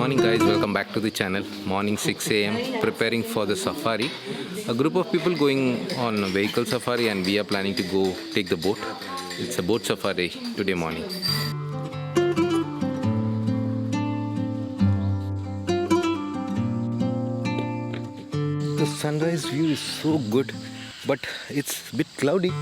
morning guys, welcome back to the channel. Morning 6 a.m. preparing for the safari. A group of people going on a vehicle safari and we are planning to go take the boat. It's a boat safari today morning. The sunrise view is so good, but it's a bit cloudy.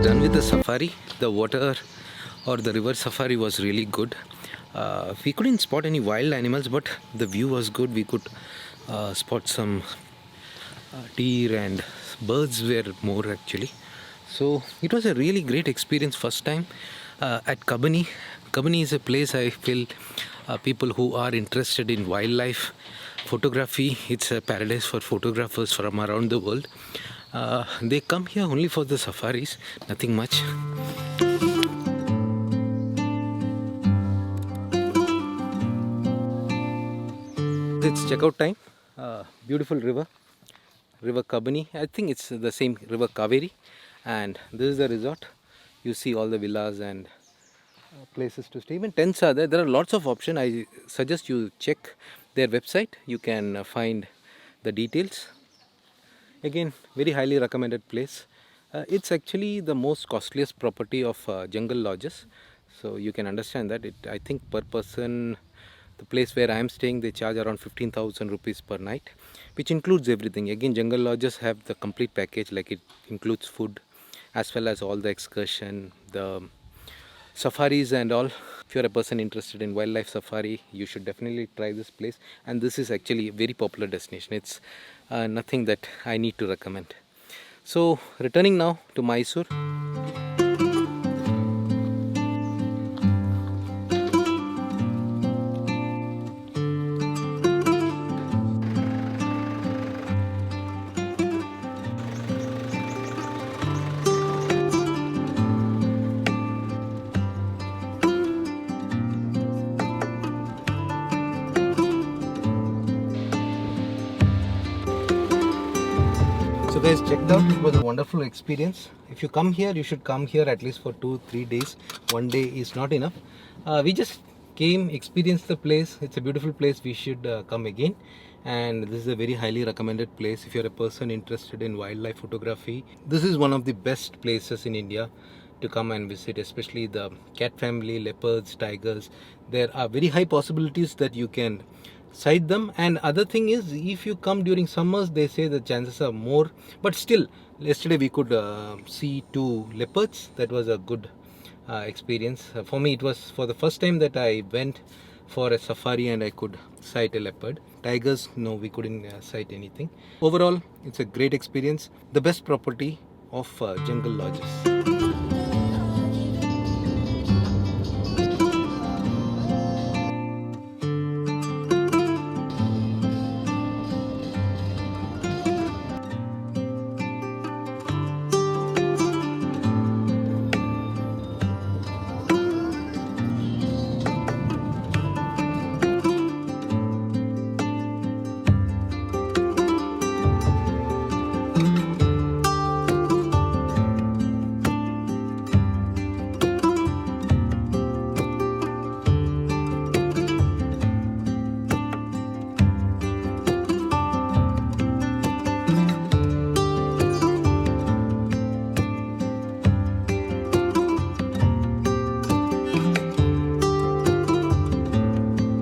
Done with the safari. The water or the river safari was really good. We couldn't spot any wild animals, but the view was good. We could spot some deer and birds were more actually. So it was a really great experience. First time at Kabini. Kabini is a place I feel people who are interested in wildlife photography. It's a paradise for photographers from around the world. They come here only for the safaris, nothing much. It's checkout time. Beautiful river Kabini. I think it's the same river Kaveri, and this is the resort. You see all the villas and places to stay. Even tents are there. There are lots of options. I suggest you check their website. You can find the details. Again, very highly recommended place. It's actually the most costliest property of jungle lodges, so you can understand that. I think per person, the place where I am staying, they charge around 15,000 rupees per night, which includes everything. Again, jungle lodges have the complete package, like it includes food as well as all the excursion, the safaris and all. If you're a person interested in wildlife safari, you should definitely try this place. And this is actually a very popular destination. It's nothing that I need to recommend. So returning now to Mysore. So guys, checked out. It was a wonderful experience. If you come here, you should come here at least for 2-3 days. One day is not enough. We just came, experienced the place. It's a beautiful place. We should come again. And this is a very highly recommended place if you're a person interested in wildlife photography. This is one of the best places in India to come and visit, especially the cat family, leopards, tigers. There are very high possibilities that you can sight them. And other thing is, if you come during summers, they say the chances are more, but still yesterday we could see 2 leopards. That was a good experience. For me, it was for the first time that I went for a safari and I could sight a leopard. Tigers, no, we couldn't sight anything. Overall, it's a great experience. The best property of jungle lodges.